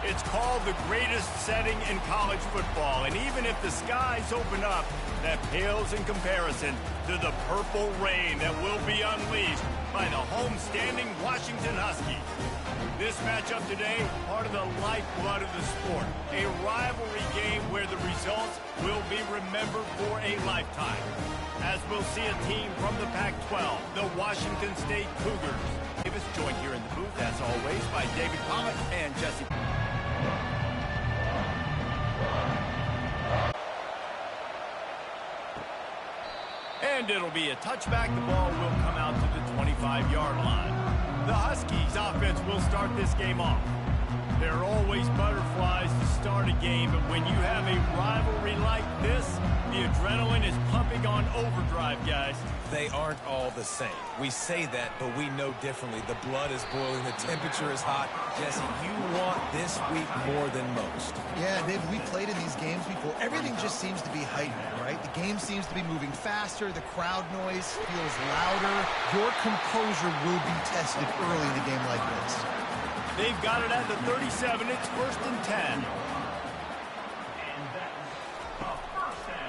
It's called the greatest setting in college football, and even if the skies open up, that pales in comparison to the purple rain that will be unleashed by the homestanding Washington Huskies. This matchup today, part of the lifeblood of the sport, a rivalry game where the results will be remembered for a lifetime. As we'll see a team from the Pac-12, the Washington State Cougars. Davis joined here in the booth, as always, by David Pollock and Jesse. And it'll be a touchback. The ball will come out to the 25-yard line. The Huskies offense will start this game off. There are always butterflies to start a game, but when you have a rivalry like this, the adrenaline is pumping on overdrive, guys. They aren't all the same. We say that, but we know differently. The blood is boiling, the temperature is hot. Jesse, you want this week more than most. Yeah, Dave, we played in these games before. Everything just seems to be heightened, right? The game seems to be moving faster. The crowd noise feels louder. Your composure will be tested early in a game like this. They've got it at the 37. It's 1st and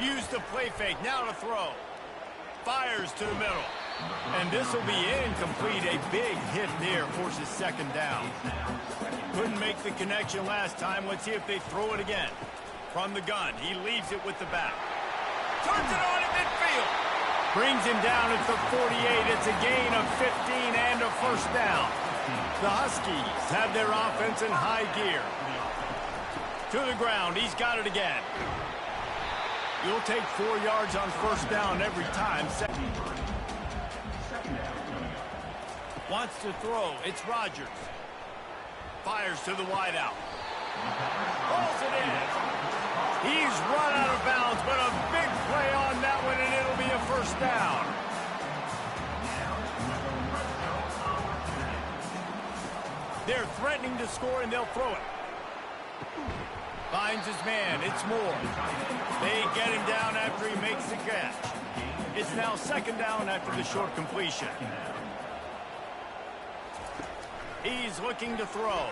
10. Use the play fake. Now to throw. Fires to the middle. And this will be incomplete. A big hit there forces 2nd down. Couldn't make the connection last time. Let's see if they throw it again. From the gun, he leaves it with the back. Turns it on at midfield. Brings him down at the 48. It's a gain of 15 and a 1st down. The Huskies have their offense in high gear. To the ground. He's got it again. You'll take 4 yards on 1st down every time. Wants to throw. It's Rodgers. Fires to the wideout. Pulls it in. He's run out of bounds, but a big play on that one, and it'll be a 1st down. They're threatening to score, and they'll throw it. Finds his man. It's Moore. They get him down after he makes the catch. It's now 2nd down after the short completion. He's looking to throw.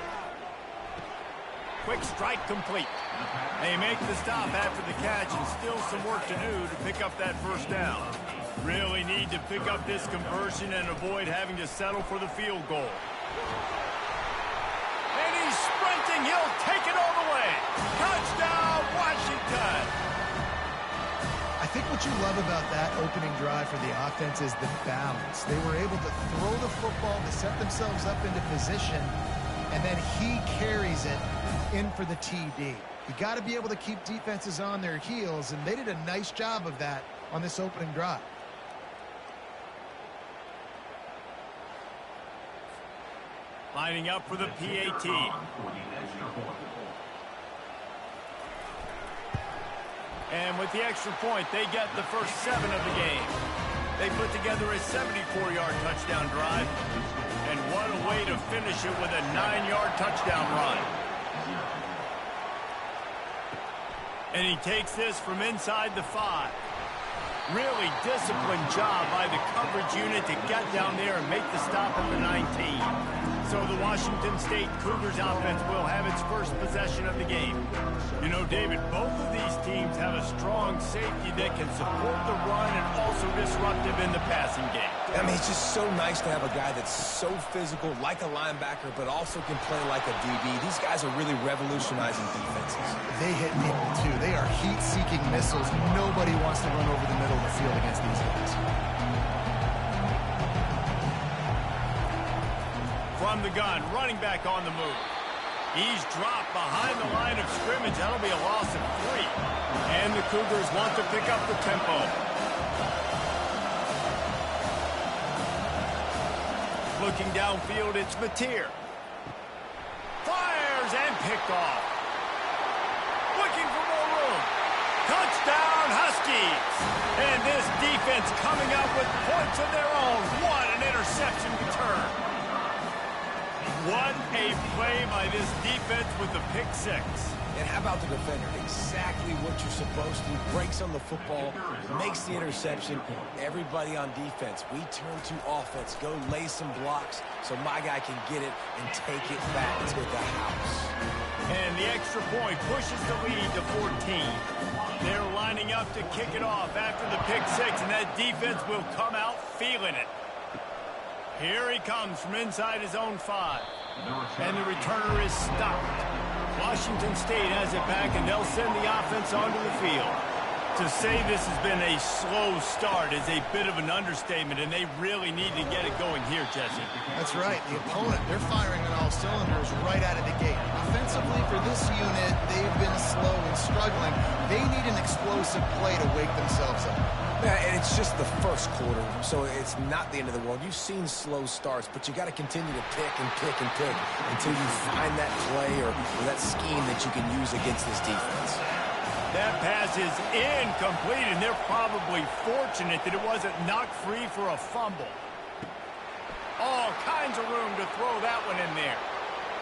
Quick strike complete. They make the stop after the catch, and still some work to do to pick up that 1st down. Really need to pick up this conversion and avoid having to settle for the field goal. And he's sprinting. He'll take it all the way. Touchdown, Washington. I think what you love about that opening drive for the offense is the balance. They were able to throw the football to set themselves up into position, and then he carries it in for the TD. You got to be able to keep defenses on their heels, and they did a nice job of that on this opening drive. Lining up for the PAT. And with the extra point, they get the first 7 of the game. They put together a 74-yard touchdown drive. And what a way to finish it with a 9-yard touchdown run. And he takes this from inside the 5. Really disciplined job by the coverage unit to get down there and make the stop at the 19. So the Washington State Cougars offense will have its first possession of the game. You know, David, both of these teams have a strong safety that can support the run and also disruptive in the passing game. I mean, it's just so nice to have a guy that's so physical, like a linebacker, but also can play like a DB. These guys are really revolutionizing defenses. They hit people, too. They are heat-seeking missiles. Nobody wants to run over the middle of the field against these guys. From the gun, running back on the move. He's dropped behind the line of scrimmage. That'll be a loss of 3. And the Cougars want to pick up the tempo. Looking downfield, it's Mateer. Fires and picked off. Looking for more room. Touchdown, Huskies. And this defense coming up with points of their own. What an interception return. What a play by this defense with the pick six. And how about the defender? Exactly what you're supposed to. Breaks on the football, makes the interception. Everybody on defense, we turn to offense. Go lay some blocks so my guy can get it and take it back to the house. And the extra point pushes the lead to 14. They're lining up to kick it off after the pick six, and that defense will come out feeling it. Here he comes from inside his own 5. And the returner is stopped. Washington State has it back, and they'll send the offense onto the field. To say this has been a slow start is a bit of an understatement, and they really need to get it going here, Jesse. That's right. The opponent, they're firing on all cylinders right out of the gate. Offensively, for this unit, they've been slow and struggling. They need an explosive play to wake themselves up. Yeah, and it's just the first quarter, so it's not the end of the world. You've seen slow starts, but you got to continue to pick and pick and pick until you find that play or that scheme that you can use against this defense. That pass is incomplete, and they're probably fortunate that it wasn't knocked free for a fumble. All kinds of room to throw that one in there.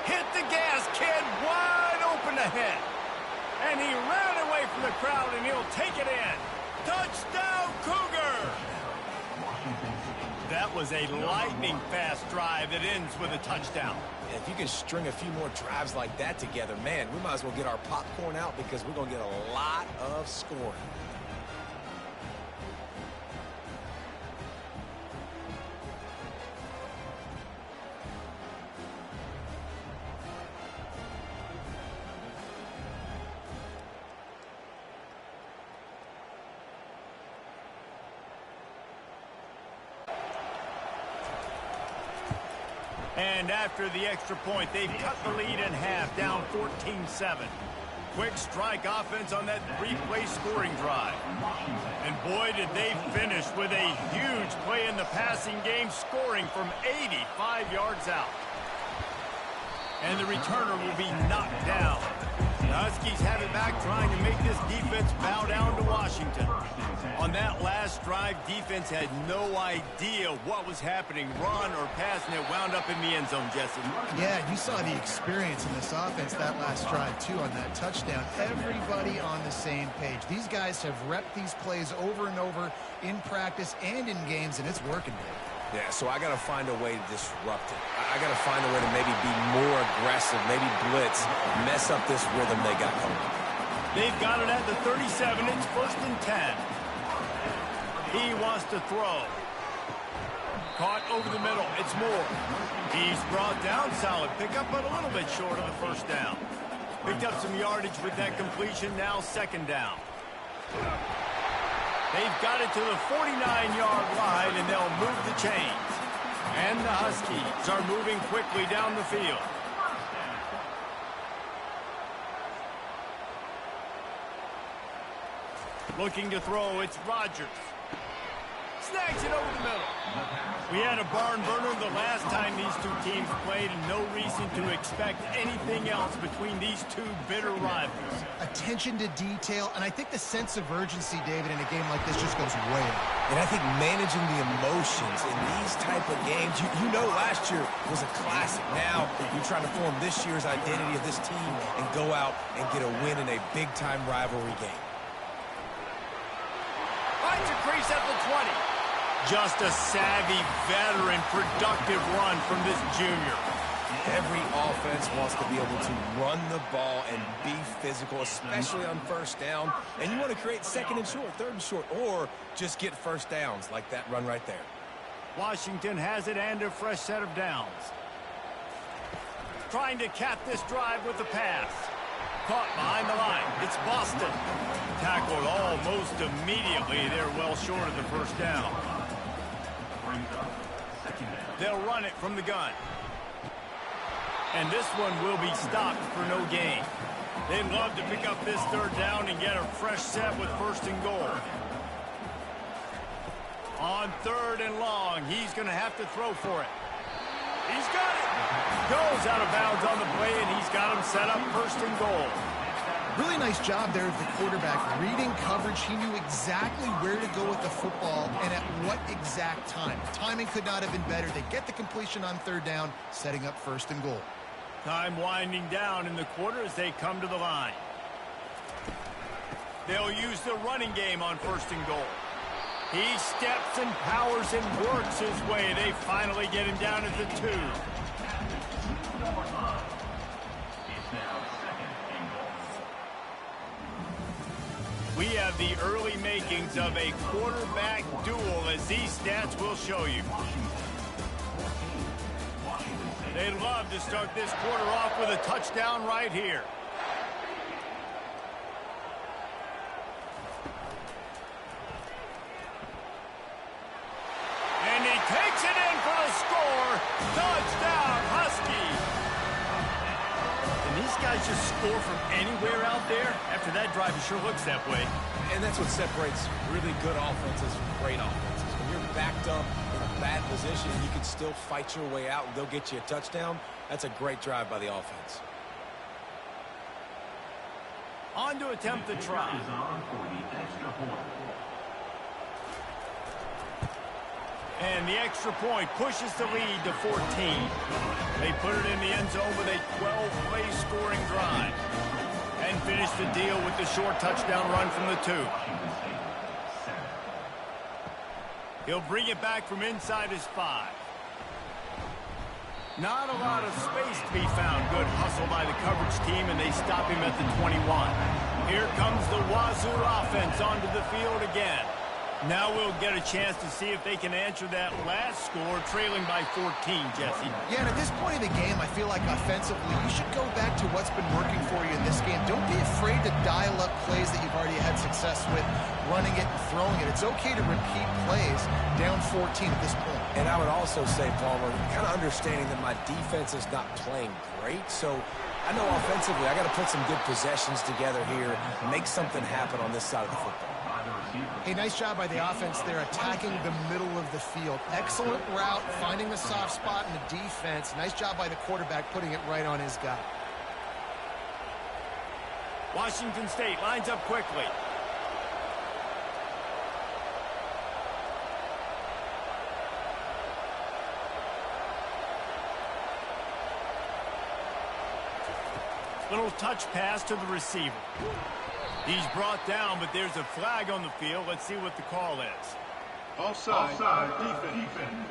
Hit the gas, kid, wide open ahead. And he ran away from the crowd, and he'll take it in. Touchdown, Cougar! That was a lightning-fast drive that ends with a touchdown. If you can string a few more drives like that together, man, we might as well get our popcorn out because we're going to get a lot of scoring. And after the extra point, they've cut the lead in half, down 14-7. Quick strike offense on that 3-play scoring drive. And boy, did they finish with a huge play in the passing game, scoring from 85 yards out. And the returner will be knocked down. The Huskies have it back, trying to make this defense bow down to Washington. On that last drive, defense had no idea what was happening, run or pass, and it wound up in the end zone, Jesse. Yeah, you saw the experience in this offense that last drive, too, on that touchdown. Everybody on the same page. These guys have repped these plays over and over in practice and in games, and it's working, Dave. Yeah, so I got to find a way to disrupt it. I got to find a way to maybe be more aggressive, maybe blitz, mess up this rhythm they got going. They've got it at the 37. It's 1st and 10. He wants to throw. Caught over the middle. It's Moore. He's brought down. Solid pickup, but a little bit short of the first down. Picked up some yardage with that completion. Now 2nd down. They've got it to the 49-yard line, and they'll move the chains. And the Huskies are moving quickly down the field. Looking to throw, it's Rodgers. Snags it over the middle. We had a barn burner the last time these two teams played, and no reason to expect anything else between these two bitter rivals. Attention to detail, and I think the sense of urgency, David, in a game like this just goes way up. And I think managing the emotions in these type of games, you know last year was a classic. Now you're trying to form this year's identity of this team and go out and get a win in a big-time rivalry game. Finds a crease at the 20. Just a savvy, veteran, productive run from this junior. Every offense wants to be able to run the ball and be physical, especially on 1st down. And you want to create 2nd and short, 3rd and short, or just get 1st downs like that run right there. Washington has it and a fresh set of downs. Trying to cap this drive with the pass. Caught behind the line. It's Boston. Tackled almost immediately. They're well short of the 1st down. They'll run it from the gun. And this one will be stopped for no gain. They'd love to pick up this 3rd down and get a fresh set with 1st and goal. On 3rd and long, he's going to have to throw for it. He's got it. Goes out of bounds on the play, and he's got him set up 1st and goal. Really nice job there of the quarterback. Reading coverage, he knew exactly where to go with the football and at what exact time. Timing could not have been better. They get the completion on 3rd down, setting up 1st and goal. Time winding down in the quarter as they come to the line. They'll use the running game on 1st and goal. He steps and powers and works his way. They finally get him down at the 2. We have the early makings of a quarterback duel, as these stats will show you. They'd love to start this quarter off with a touchdown right here. And he takes it in for the score. Touchdown, Huskies. And these guys just score from anywhere out there? After that drive, it sure looks that way. And that's what separates really good offenses from great offenses. When you're backed up in a bad position, you can still fight your way out and they'll get you a touchdown. That's a great drive by the offense. On to attempt the try. And the extra point pushes the lead to 14. They put it in the end zone with a 12-play scoring drive. And finish the deal with the short touchdown run from the 2. He'll bring it back from inside his 5. Not a lot of space to be found. Good hustle by the coverage team, and they stop him at the 21. Here comes the Wazoo offense onto the field again. Now we'll get a chance to see if they can answer that last score, trailing by 14, Jesse. Yeah, and at this point of the game, I feel like offensively, you should go back to what's been working for you in this game. Don't be afraid to dial up plays that you've already had success with, running it and throwing it. It's okay to repeat plays down 14 at this point. And I would also say, Palmer, kind of understanding that my defense is not playing great, so I know offensively I got to put some good possessions together here, make something happen on this side of the football. Hey, nice job by the offense there, attacking the middle of the field. Excellent route, finding the soft spot in the defense. Nice job by the quarterback, putting it right on his guy. Washington State lines up quickly. Little touch pass to the receiver. He's brought down, but there's a flag on the field. Let's see what the call is. Offside. Defense.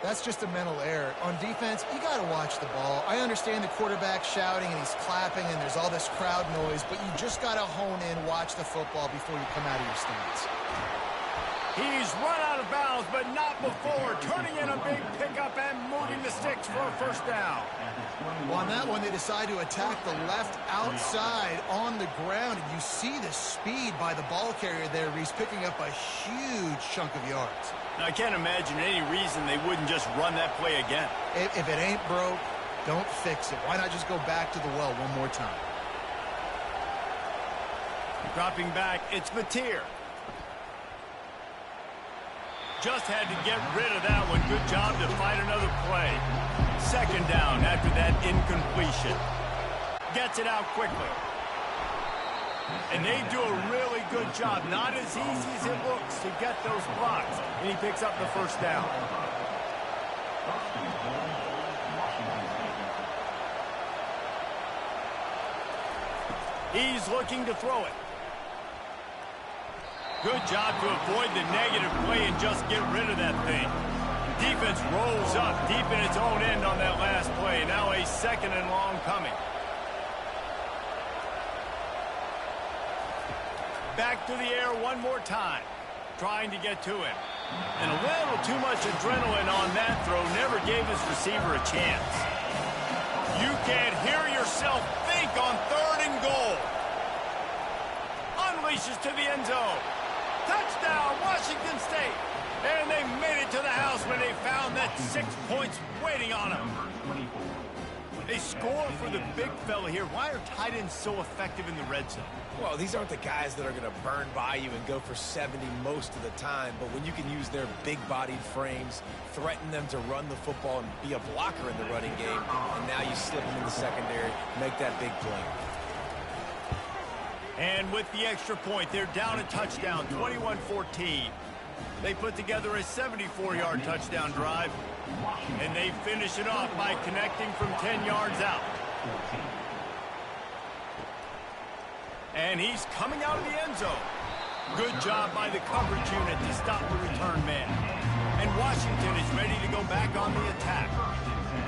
That's just a mental error. On defense, you got to watch the ball. I understand the quarterback shouting and he's clapping and there's all this crowd noise, but you just got to hone in, watch the football before you come out of your stance. He's run out of bounds, but not before. Turning in a big pickup and moving the sticks for a 1st down. Well, on that one, they decide to attack the left outside on the ground, and you see the speed by the ball carrier there. He's picking up a huge chunk of yards. Now, I can't imagine any reason they wouldn't just run that play again. If it ain't broke, don't fix it. Why not just go back to the well one more time? Dropping back, it's Mateer. Just had to get rid of that one. Good job to find another play. 2nd down after that incompletion. Gets it out quickly. And they do a really good job. Not as easy as it looks to get those blocks. And he picks up the 1st down. He's looking to throw it. Good job to avoid the negative play and just get rid of that thing. Defense rolls up deep in its own end on that last play. Now a 2nd and long coming. Back to the air one more time. Trying to get to him. And a little too much adrenaline on that throw. Never gave his receiver a chance. You can't hear yourself think on 3rd and goal. Unleashes to the end zone. Touchdown, Washington State. And they made it to the house when they found that 6 points waiting on them. They score for the big fella here. Why are tight ends so effective in the red zone? Well, these aren't the guys that are going to burn by you and go for 70 most of the time, but when you can use their big-bodied frames, threaten them to run the football and be a blocker in the running game, and now you slip them in the secondary, make that big play. And with the extra point, they're down a touchdown, 21-14. They put together a 74-yard touchdown drive, and they finish it off by connecting from 10 yards out. And he's coming out of the end zone. Good job by the coverage unit to stop the return man. And Washington is ready to go back on the attack.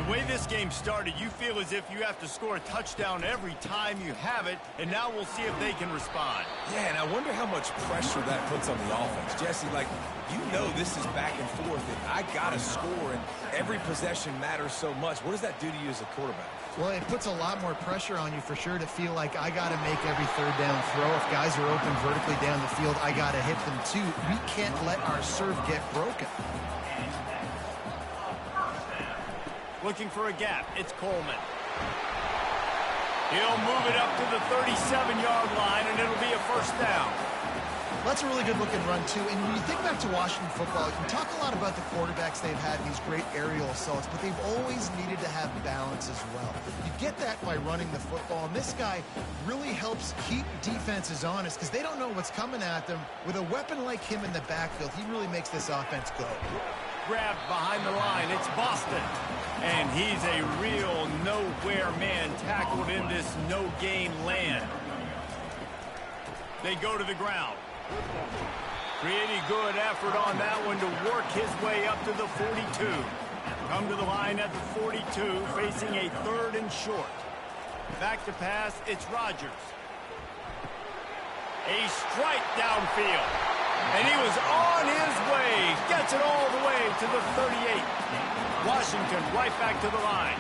The way this game started, you feel as if you have to score a touchdown every time you have it, and now we'll see if they can respond. Yeah, and I wonder how much pressure that puts on the offense. Jesse, like, you know this is back and forth, and I got to score, and every possession matters so much. What does that do to you as a quarterback? Well, it puts a lot more pressure on you for sure to feel like I got to make every third down throw. If guys are open vertically down the field, I got to hit them too. We can't let our serve get broken. Looking for a gap. It's Coleman. He'll move it up to the 37-yard line, and it'll be a first down. That's a really good-looking run, too. And when you think back to Washington football, you talk a lot about the quarterbacks they've had, these great aerial assaults, but they've always needed to have balance as well. You get that by running the football, and this guy really helps keep defenses honest because they don't know what's coming at them. With a weapon like him in the backfield, he really makes this offense go. Grabbed behind the line. It's Boston. And he's a real nowhere man tackled in this no-gain land. They go to the ground. Pretty good effort on that one to work his way up to the 42. Come to the line at the 42, facing a 3rd and short. Back to pass, it's Rodgers. A strike downfield. And he was on his way. Gets it all the way to the 38. Washington right back to the line.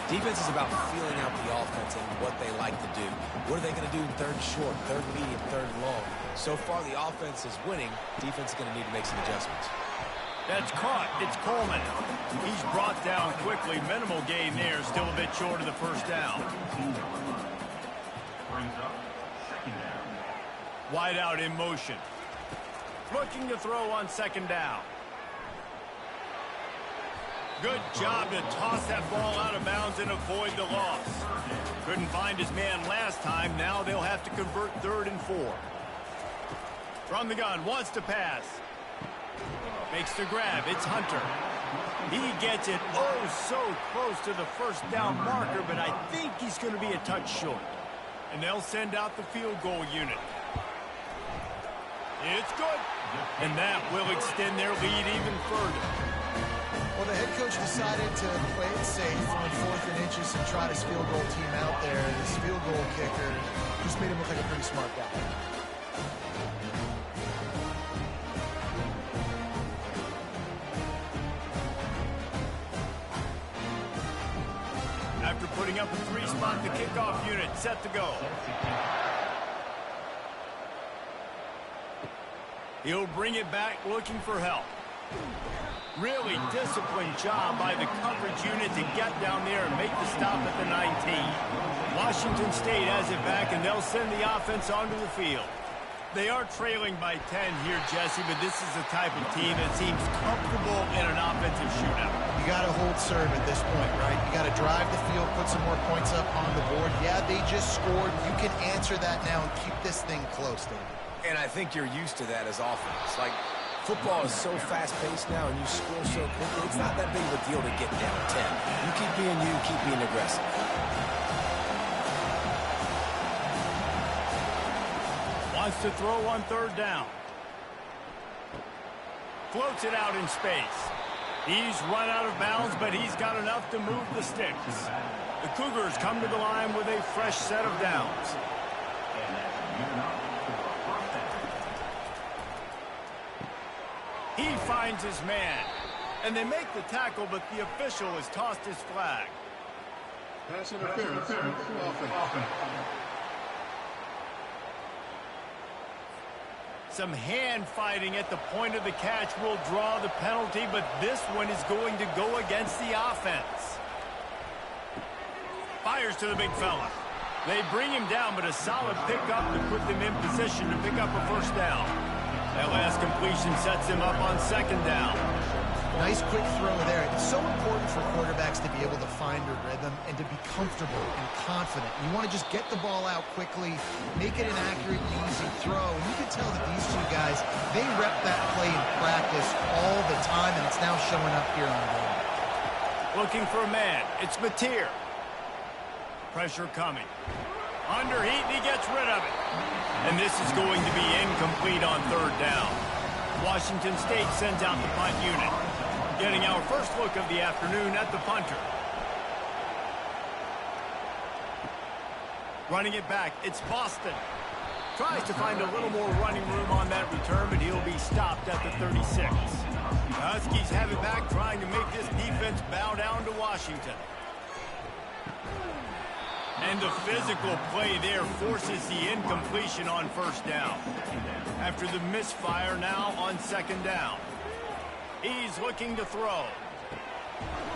Defense is about feeling out the offense and what they like to do. What are they going to do in 3rd and short, 3rd and medium, 3rd and long? So far, the offense is winning. Defense is going to need to make some adjustments. That's caught. It's Coleman. He's brought down quickly. Minimal gain there. Still a bit short of the first down. Wide out in motion. Looking to throw on 2nd down. Good job to toss that ball out of bounds and avoid the loss. Couldn't find his man last time. Now they'll have to convert 3rd and 4. From the gun, wants to pass. Makes the grab. It's Hunter. He gets it so close to the first down marker, but I think he's going to be a touch short. And they'll send out the field goal unit. It's good. And that will extend their lead even further. Well, the head coach decided to play it safe on 4th and inches and try his field goal team out there. This field goal kicker just made him look like a pretty smart guy. After putting up a 3-spot, the kickoff unit set to go. He'll bring it back looking for help. Really disciplined job by the coverage unit to get down there and make the stop at the 19. Washington State has it back, and they'll send the offense onto the field. They are trailing by 10 here, Jesse, but this is the type of team that seems comfortable in an offensive shootout. You got to hold serve at this point, right? You got to drive the field, put some more points up on the board. Yeah, they just scored. You can answer that now and keep this thing close, David. And I think you're used to that as offense. Like, football is so fast-paced now, and you score so quickly, it's not that big of a deal to get down 10. You keep being you, keep being aggressive. Wants to throw on 3rd down. Floats it out in space. He's run out of bounds, but he's got enough to move the sticks. The Cougars come to the line with a fresh set of downs. He finds his man, and they make the tackle, but the official has tossed his flag. Pass interference. Offense. Some hand fighting at the point of the catch will draw the penalty, but this one is going to go against the offense. Fires to the big fella. They bring him down, but a solid pickup to put them in position to pick up a first down. That last completion sets him up on 2nd down. Nice quick throw there. It's so important for quarterbacks to be able to find a rhythm and to be comfortable and confident. You want to just get the ball out quickly, make it an accurate and easy throw. And you can tell that these two guys, they rep that play in practice all the time, and it's now showing up here on game. Looking for a man. It's Mateer. Pressure coming. Underheat, and he gets rid of it. And this is going to be incomplete on third down. Washington State sends out the punt unit. Getting our first look of the afternoon at the punter. Running it back, it's Boston. Tries to find a little more running room on that return, but he'll be stopped at the 36. The Huskies have it back, trying to make this defense bow down to Washington. And the physical play there forces the incompletion on first down. After the misfire now on second down. He's looking to throw.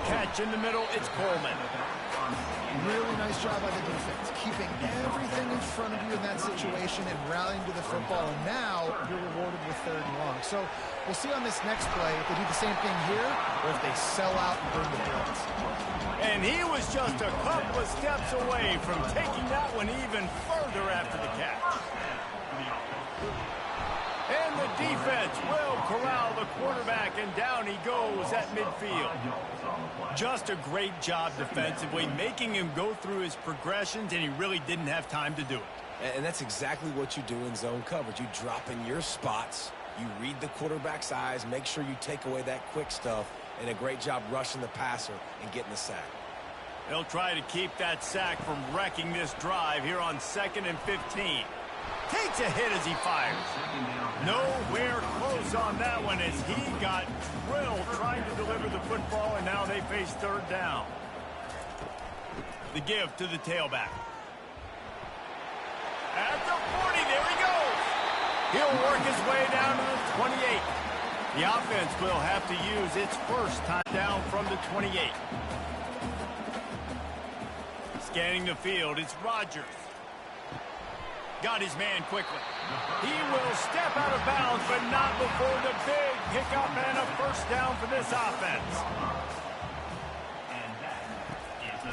Catch in the middle, it's Coleman. Really nice job by the defense, keeping everything in front of you in that situation and rallying to the football. And now you're rewarded with third and long. So we'll see on this next play if they do the same thing here or if they sell out and bring the blitz. And he was just a couple of steps away from taking that one even further after the catch. And the defense will corral the quarterback, and down he goes at midfield. Just a great job defensively, making him go through his progressions, and he really didn't have time to do it. And that's exactly what you do in zone coverage. You drop in your spots, you read the quarterback's eyes, make sure you take away that quick stuff, and a great job rushing the passer and getting the sack. They'll try to keep that sack from wrecking this drive here on 2nd and 15. Takes a hit as he fires. Nowhere close on that one as he got drilled trying to deliver the football, and now they face third down. The give to the tailback. At the 40, there he goes. He'll work his way down to the 28. The offense will have to use its first time down from the 28. Scanning the field, it's Rodgers. Got his man quickly. He will step out of bounds, but not before the big pickup and a first down for this offense.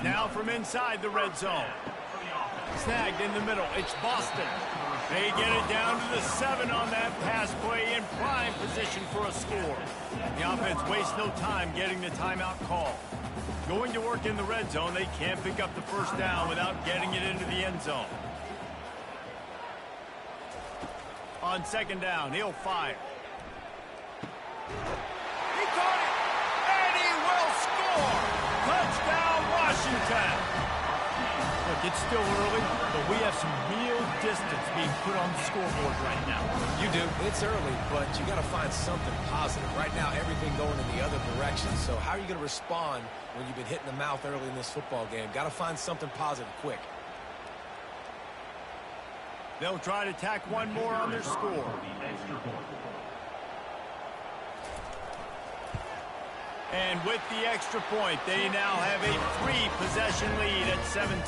Now from inside the red zone. Snagged in the middle. It's Boston. They get it down to the 7 on that pass play in prime position for a score. The offense wastes no time getting the timeout call. Going to work in the red zone, they can't pick up the first down without getting it into the end zone. On second down, he'll fire. He caught it, and he will score! Touchdown, Washington! Look, it's still early, but we have some real distance being put on the scoreboard right now. You do. It's early, but you got to find something positive. Right now, everything going in the other direction. So how are you going to respond when you've been hit in the mouth early in this football game? Got to find something positive quick. They'll try to tack one more on their score. And with the extra point, they now have a 3-possession lead at 17.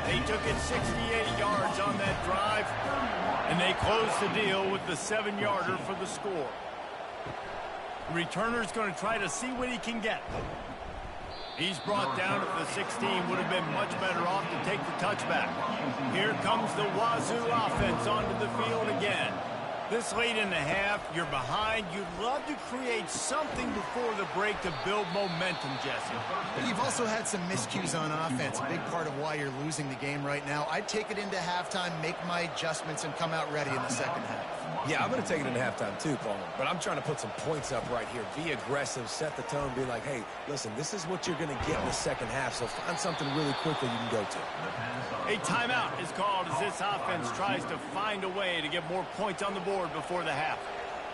They took it 68 yards on that drive, and they closed the deal with the 7-yarder for the score. The returner's going to try to see what he can get. He's brought down at the 16, would have been much better off to take the touchback. Here comes the Wazoo offense onto the field again. This late in the half, you're behind. You'd love to create something before the break to build momentum, Jesse. But you've also had some miscues on offense, a big part of why you're losing the game right now. I'd take it into halftime, make my adjustments, and come out ready in the second half. Yeah, I'm going to take it into halftime too, Paul. But I'm trying to put some points up right here. Be aggressive, set the tone, be like, hey, listen, this is what you're going to get in the second half, so find something really quickly you can go to. A timeout is called as this offense tries to find a way to get more points on the board before the half.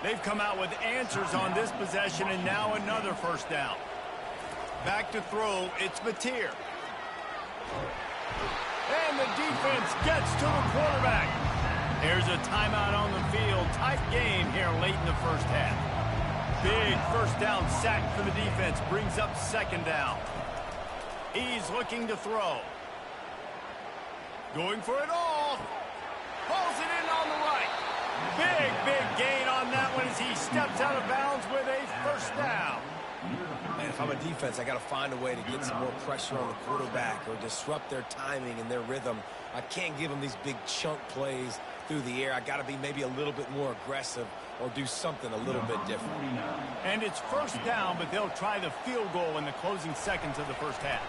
They've come out with answers on this possession, and now another first down. Back to throw, it's Mateer. And the defense gets to the quarterback. There's a timeout on the field. Tight game here late in the first half. Big first down sack for the defense. Brings up second down. He's looking to throw. Going for it all. Pulls it in on the right. Big gain on that one as he steps out of bounds with a first first down. Man, if I'm a defense, I got to find a way to get some more pressure on the quarterback or disrupt their timing and their rhythm. I can't give them these big chunk plays through the air. I got to be maybe a little bit more aggressive or do something a little bit different. And it's first down, but they'll try the field goal in the closing seconds of the first half.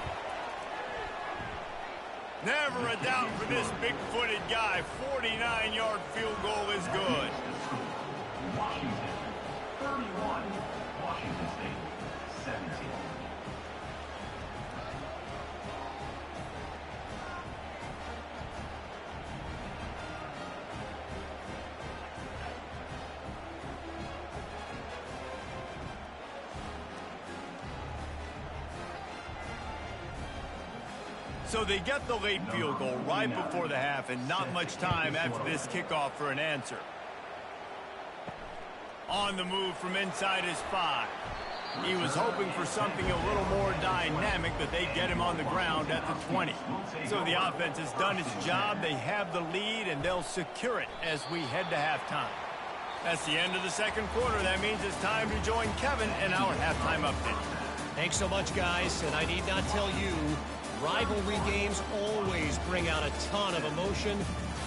Never a doubt for this big-footed guy. 49-yard field goal is good. Washington, 31. Washington State, 17. So they get the late field goal right before the half, and not much time after this kickoff for an answer. On the move from inside his 5. He was hoping for something a little more dynamic, but they get him on the ground at the 20. So the offense has done its job. They have the lead, and they'll secure it as we head to halftime. That's the end of the second quarter. That means it's time to join Kevin in our halftime update. Thanks so much, guys, and I need not tell you, rivalry games always bring out a ton of emotion,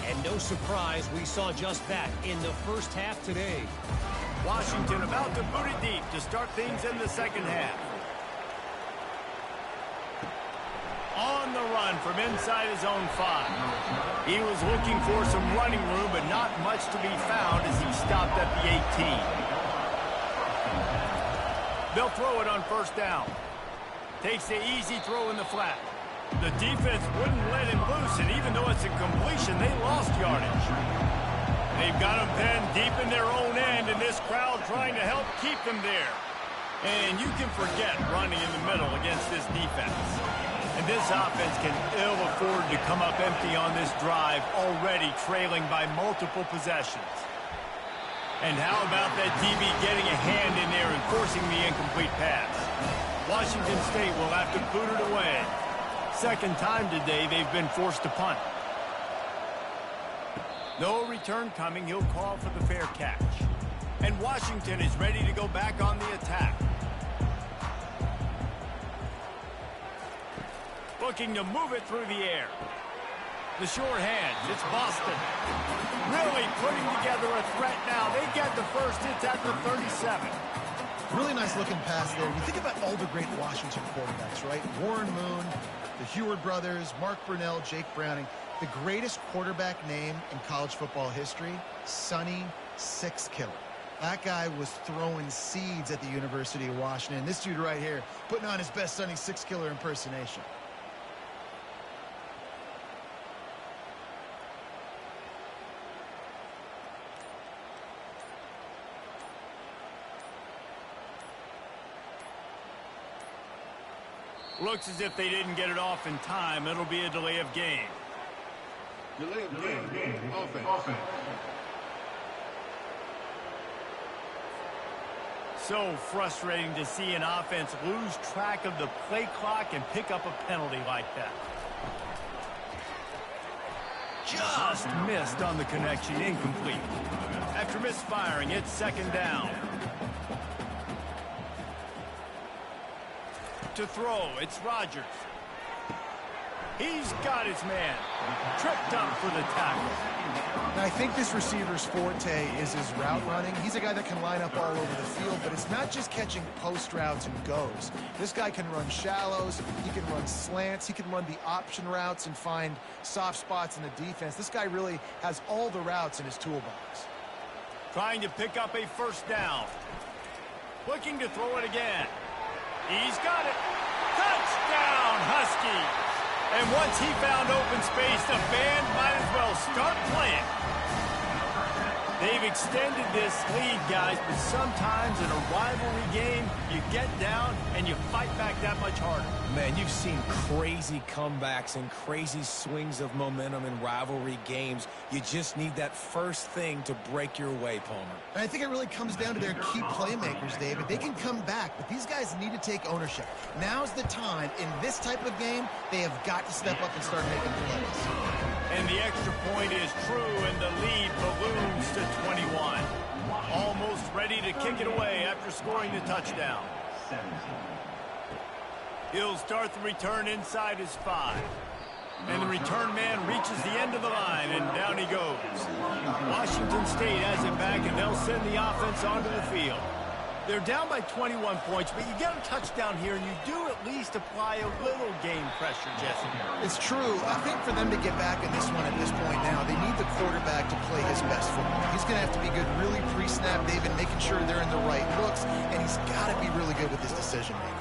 and no surprise, we saw just that in the first half today. Washington about to boot it deep to start things in the second half. On the run from inside his own 5. He was looking for some running room, but not much to be found as he stopped at the 18. They'll throw it on first down. Takes the easy throw in the flat. The defense wouldn't let him loose, and even though it's a completion, they lost yardage. They've got him pinned deep in their own end, and this crowd trying to help keep them there. And you can forget running in the middle against this defense. And this offense can ill afford to come up empty on this drive, already trailing by multiple possessions. And how about that DB getting a hand in there and forcing the incomplete pass? Washington State will have to boot it away. Second time today they've been forced to punt. No return coming. He'll call for the fair catch. And Washington is ready to go back on the attack. Looking to move it through the air. The short hands. It's Boston. Really putting together a threat now. They get the first. It's at the 37. Really nice looking pass there. You think about all the great Washington quarterbacks, right? Warren Moon, the Heward brothers, Mark Brunell, Jake Browning. The greatest quarterback name in college football history, Sonny Six Killer. That guy was throwing seeds at the University of Washington. This dude right here putting on his best Sonny Six Killer impersonation. Looks as if they didn't get it off in time. It'll be a delay of game. Delay of game. Offense. So frustrating to see an offense lose track of the play clock and pick up a penalty like that. Just missed on the connection, incomplete. After misfiring, it's second down. To throw, it's Rodgers. He's got his man. Tripped up for the tackle. Now, I think this receiver's forte is his route running. He's a guy that can line up all over the field, but it's not just catching post routes and goes. This guy can run shallows, he can run slants, he can run the option routes and find soft spots in the defense. This guy really has all the routes in his toolbox. Trying to pick up a first down. Looking to throw it again. He's got it. Touchdown, Huskies. And once he found open space, the band might as well start playing. They've extended this lead, guys, but sometimes in a rivalry game, you get down and you fight back that much harder. Man, you've seen crazy comebacks and crazy swings of momentum in rivalry games. You just need that first thing to break your way, Palmer. And I think it really comes down to their key playmakers, David. They can come back, but these guys need to take ownership. Now's the time. In this type of game, they have got to step up and start making plays. And the extra point is true, and the lead balloons to 21. Almost ready. ready to kick it away after scoring the touchdown. 17. He'll start the return inside his 5. And the return man reaches the end of the line, and down he goes. Washington State has it back, and they'll send the offense onto the field. They're down by 21 points, but you get a touchdown here, and you do at least apply a little game pressure, Jesse. It's true. I think for them to get back in this one at this point now, they need the quarterback to play his best football. He's going to have to be good really pre-snap, David, making sure they're in the right looks, and he's got to be really good with his decision-making.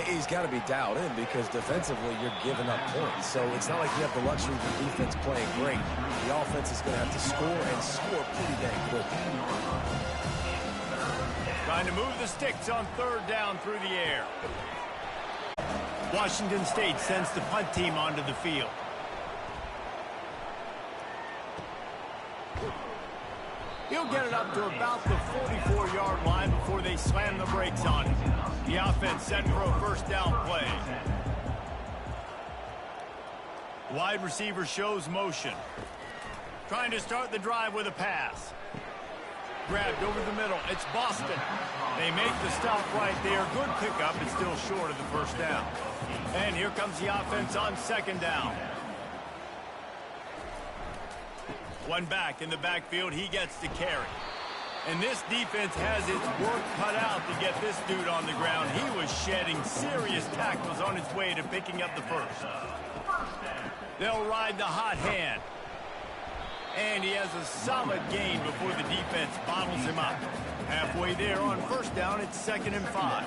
He's got to be dialed in because defensively you're giving up points. So it's not like you have the luxury of the defense playing great. The offense is going to have to score and score pretty dang quickly. Trying to move the sticks on 3rd down through the air. Washington State sends the punt team onto the field. He'll get it up to about the 44-yard line before they slam the brakes on it. The offense set for a 1st down play. Wide receiver shows motion. Trying to start the drive with a pass. Grabbed over the middle. It's Boston. They make the stop right there. Good pickup, but still short of the 1st down. And here comes the offense on 2nd down. One back in the backfield. He gets to carry. And this defense has its work cut out to get this dude on the ground. He was shedding serious tackles on his way to picking up the 1st. They'll ride the hot hand. And he has a solid gain before the defense bottles him up. Halfway there on 1st down, it's 2nd and 5.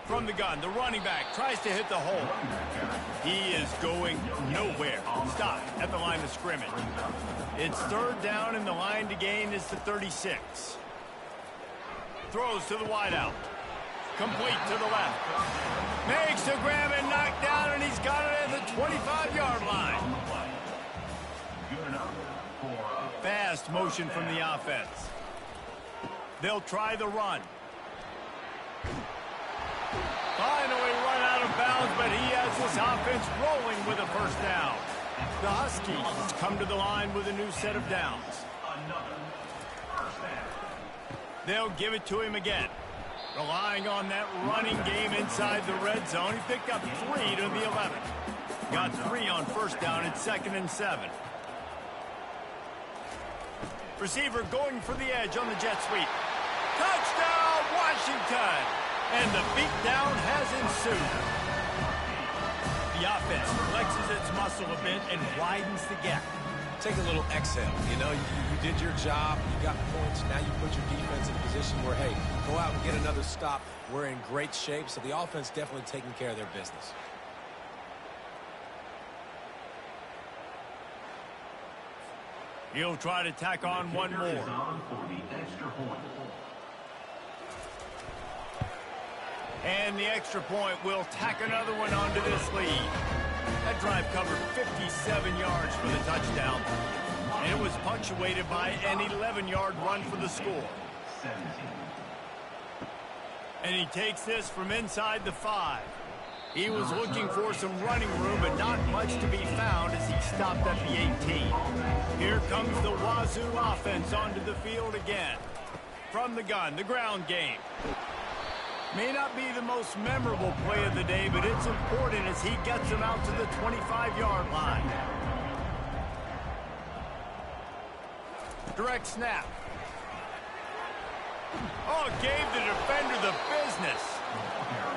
From the gun, the running back tries to hit the hole. He is going nowhere. Stop at the line of scrimmage. It's 3rd down, and the line to gain is the 36. Throws to the wideout. Complete to the left. Makes the grab and knocked down, and he's got it at the 25-yard line. Fast motion from the offense. They'll try the run. Finally run out of bounds, but he has this offense rolling with a 1st down. The Huskies come to the line with a new set of downs. They'll give it to him again. Relying on that running game inside the red zone. He picked up 3 to the 11. Got 3 on 1st down. It's 2nd and 7. Receiver going for the edge on the jet sweep. Touchdown, Washington! And the beatdown has ensued. The offense flexes its muscle a bit and widens the gap. Take a little exhale. You know, you did your job. You got points. Now you put your defense in a position where, hey, go out and get another stop. We're in great shape. So the offense definitely taking care of their business. He'll try to tack on one more. And the extra point will tack another one onto this lead. That drive covered 57 yards for the touchdown. And it was punctuated by an 11-yard run for the score. And he takes this from inside the 5. He was looking for some running room, but not much to be found as he stopped at the 18. Here comes the Wazoo offense onto the field again. From the gun, the ground game. May not be the most memorable play of the day, but it's important as he gets him out to the 25-yard line. Direct snap. Oh, gave the defender the business.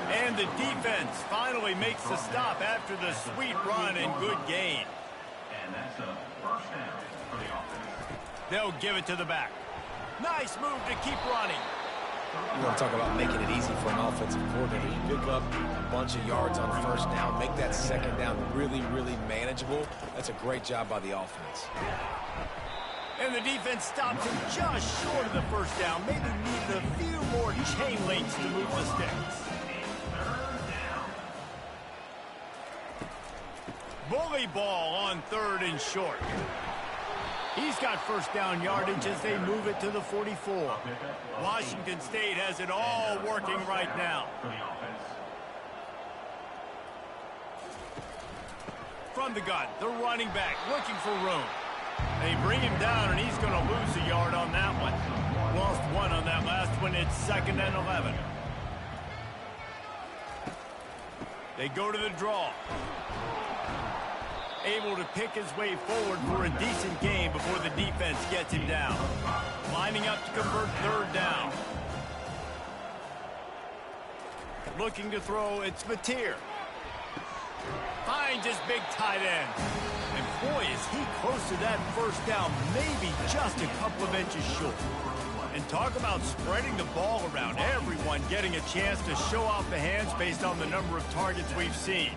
And the defense finally makes the stop after the sweet run and good gain. And that's a 1st down for the offense. They'll give it to the back. Nice move to keep running. You want to talk about making it easy for an offensive coordinator. You pick up a bunch of yards on 1st down, make that 2nd down really, really manageable. That's a great job by the offense. And the defense stops him just short of the 1st down. Maybe needed a few more chain links to move the sticks. Bully ball on 3rd and short. He's got 1st down yardage as they move it to the 44. Washington State has it all working right now. From the gun, the running back looking for room. They bring him down, and he's going to lose a yard on that one. Lost one on that last one. It's 2nd and 11. They go to the draw. Able to pick his way forward for a decent game before the defense gets him down. Lining up to convert 3rd down. Looking to throw, it's Mateer. Finds his big tight end. And boy, is he close to that 1st down, maybe just a couple of inches short. And talk about spreading the ball around. Everyone getting a chance to show off the hands based on the number of targets we've seen.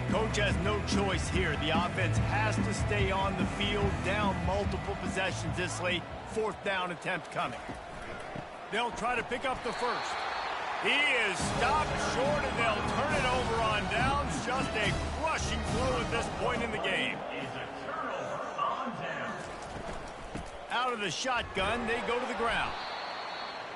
Coach has no choice here. The offense has to stay on the field, down multiple possessions this late. 4th down attempt coming. They'll try to pick up the 1st. He is stopped short, and they'll turn it over on downs. Just a crushing blow at this point in the game. Out of the shotgun, they go to the ground.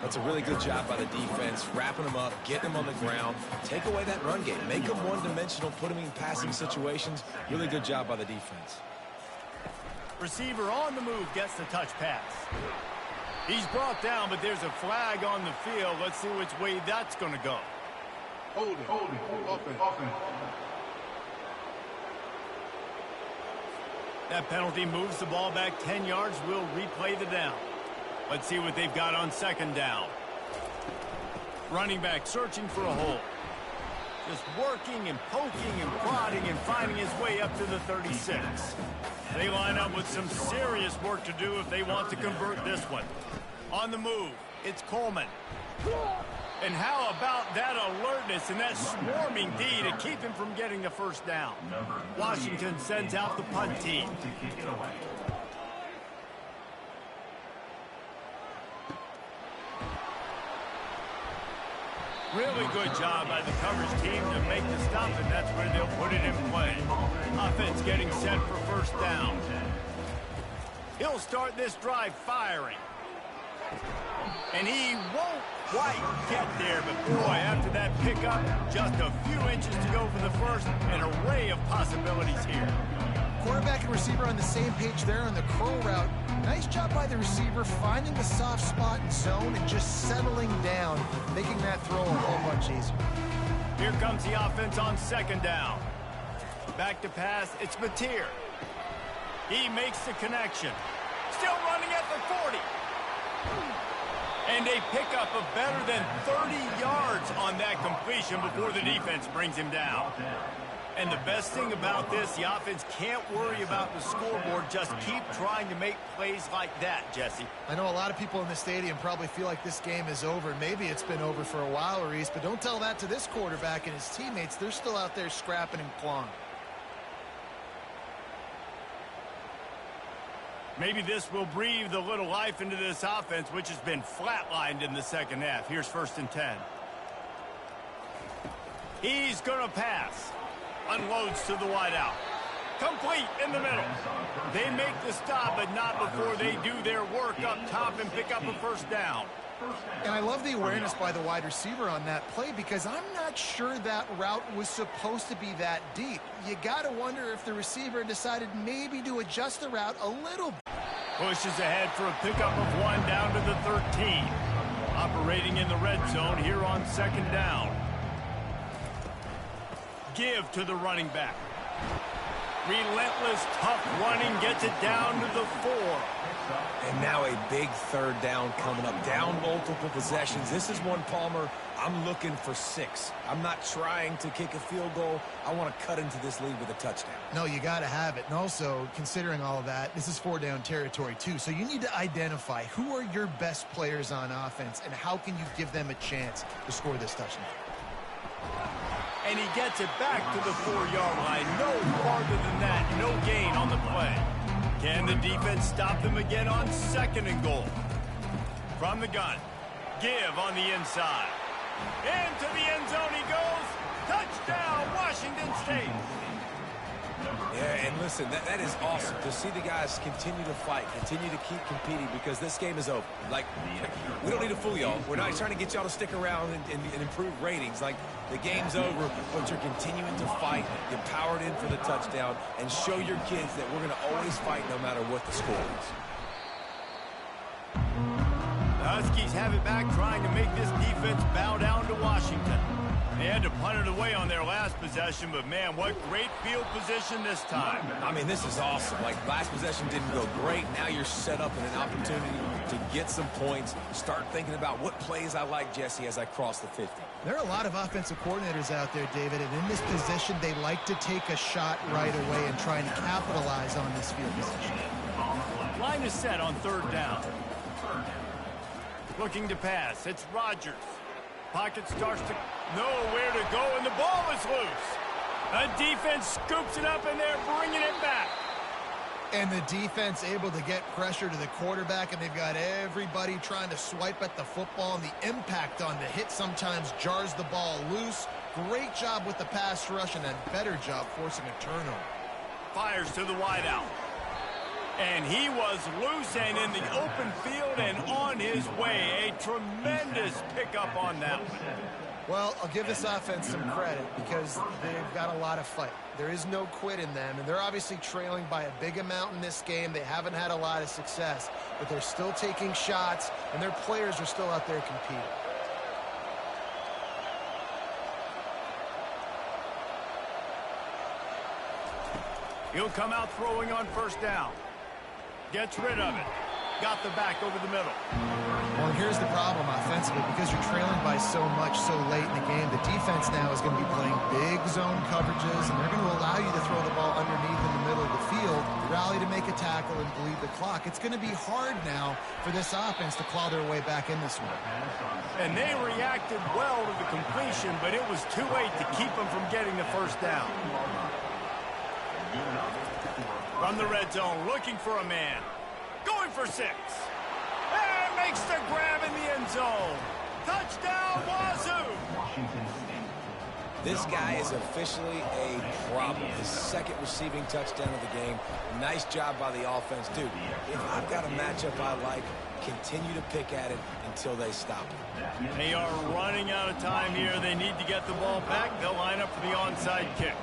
That's a really good job by the defense, wrapping them up, getting them on the ground. Take away that run game. Make them one-dimensional, put them in passing situations. Really good job by the defense. Receiver on the move gets the touch pass. He's brought down, but there's a flag on the field. Let's see which way that's going to go. Holding. Offense. That penalty moves the ball back 10 yards. We'll replay the down. Let's see what they've got on 2nd down. Running back searching for a hole. Just working and poking and prodding and finding his way up to the 36. They line up with some serious work to do if they want to convert this one. On the move, it's Coleman. And how about that alertness and that swarming D to keep him from getting the 1st down? Washington sends out the punt team. Really good job by the coverage team to make the stop, and that's where they'll put it in play. Offense getting set for 1st down. He'll start this drive firing. And he won't quite get there, but boy, after that pickup, just a few inches to go for the 1st. An array of possibilities here. Quarterback and receiver on the same page there on the curl route. Nice job by the receiver finding the soft spot in zone and just settling down, making that throw a whole bunch easier. Here comes the offense on 2nd down. Back to pass, it's Mateer. He makes the connection. Still running at the 40. And a pickup of better than 30 yards on that completion before the defense brings him down. And the best thing about this, the offense can't worry about the scoreboard. Just keep trying to make plays like that, Jesse. I know a lot of people in the stadium probably feel like this game is over. Maybe it's been over for a while, Reese, but don't tell that to this quarterback and his teammates. They're still out there scrapping and clawing. Maybe this will breathe a little life into this offense, which has been flatlined in the 2nd half. Here's 1st and 10. He's going to pass. Unloads to the wideout. Complete in the middle. They make the stop, but not before they do their work up top and pick up a 1st down. And I love the awareness by the wide receiver on that play because I'm not sure that route was supposed to be that deep. You got to wonder if the receiver decided maybe to adjust the route a little bit. Pushes ahead for a pickup of 1 down to the 13. Operating in the red zone here on 2nd down. Give to the running back. Relentless, tough running gets it down to the 4. And now a big 3rd down coming up. Down multiple possessions. This is one, Palmer, I'm looking for 6. I'm not trying to kick a field goal. I want to cut into this lead with a touchdown. No, you got to have it. And also, considering all of that, this is 4-down territory too. So you need to identify who are your best players on offense and how can you give them a chance to score this touchdown. And he gets it back to the 4-yard line. No farther than that. No gain on the play. Can the defense stop them again on 2nd and goal? From the gun. Give on the inside. Into the end zone he goes. Touchdown, Washington State. Yeah, and Listen, that is awesome to see the guys continue to fight, continue to keep competing, because this game is over. Like, we don't need to fool y'all. We're not trying to get y'all to stick around and improve ratings. Like, the game's over, but you're continuing to fight, get powered in for the touchdown, and show your kids that we're going to always fight no matter what the score is. The Huskies have it back, trying to make this defense bow down to Washington. They had to punt it away on their last possession, but man, what great field position this time. I mean, this is awesome. Like, last possession didn't go great. Now you're set up in an opportunity to get some points. Start thinking about what plays I like, Jesse, as I cross the 50. There are a lot of offensive coordinators out there, David, and in this position, they like to take a shot right away and try and capitalize on this field position. Line is set on 3rd down. Looking to pass. It's Rodgers. Pocket starts to nowhere to go, and the ball is loose. The defense scoops it up, and they're bringing it back. And the defense able to get pressure to the quarterback, and they've got everybody trying to swipe at the football, and the impact on the hit sometimes jars the ball loose. Great job with the pass rush, and a better job forcing a turnover. Fires to the wideout. And he was loose and in the open field and on his way. A tremendous pickup on that one. Well, I'll give this offense some credit because they've got a lot of fight. There is no quit in them, and they're obviously trailing by a big amount in this game. They haven't had a lot of success, but they're still taking shots, and their players are still out there competing. He'll come out throwing on 1st down. Gets rid of it. Got the back over the middle. Well, here's the problem offensively. Because you're trailing by so much so late in the game, the defense now is going to be playing big zone coverages, and they're going to allow you to throw the ball underneath in the middle of the field, rally to make a tackle, and bleed the clock. It's going to be hard now for this offense to claw their way back in this one. And they reacted well to the completion, but it was too late to keep them from getting the 1st down. From the red zone, looking for a man. Going for 6. And makes the grab in the end zone. Touchdown, Wazoo! This guy is officially a problem. His 2nd receiving touchdown of the game. Nice job by the offense. Dude, if I've got a matchup I like, continue to pick at it until they stop it. They are running out of time here. They need to get the ball back. They'll line up for the onside kick.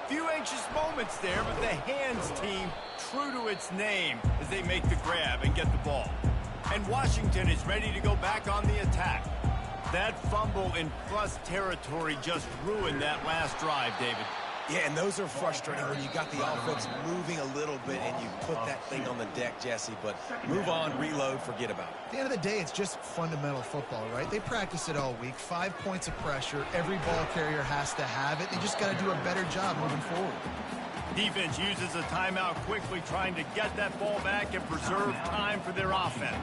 Few anxious moments there, but the hands team true to its name as they make the grab and get the ball. And Washington is ready to go back on the attack. That fumble in plus territory just ruined that last drive, David. Yeah, and those are frustrating when you got the offense moving a little bit and you put that thing on the deck, Jesse. But move on, reload, forget about it. At the end of the day, it's just fundamental football, right? They practice it all week. 5 points of pressure. Every ball carrier has to have it. They just got to do a better job moving forward. Defense uses a timeout quickly, trying to get that ball back and preserve time for their offense.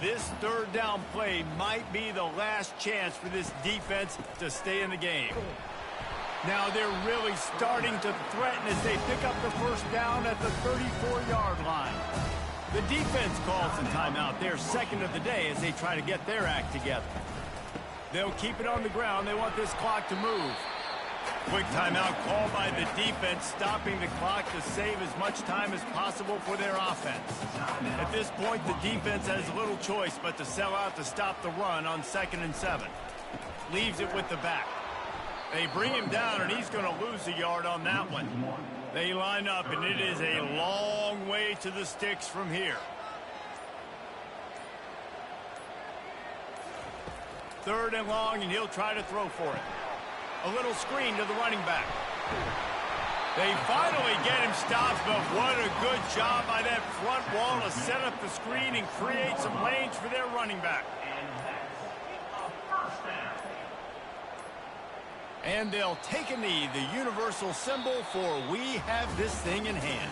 This 3rd down play might be the last chance for this defense to stay in the game. Now they're really starting to threaten as they pick up the 1st down at the 34-yard line. The defense calls the timeout, their 2nd of the day, as they try to get their act together. They'll keep it on the ground. They want this clock to move. Quick timeout called by the defense, stopping the clock to save as much time as possible for their offense. At this point, the defense has little choice but to sell out to stop the run on 2nd and 7. Leaves it with the back. They bring him down, and he's going to lose a yard on that one. They line up, and it is a long way to the sticks from here. 3rd and long, and he'll try to throw for it. A little screen to the running back. They finally get him stopped, but what a good job by that front wall to set up the screen and create some lanes for their running back. And they'll take a knee, the universal symbol for we have this thing in hand.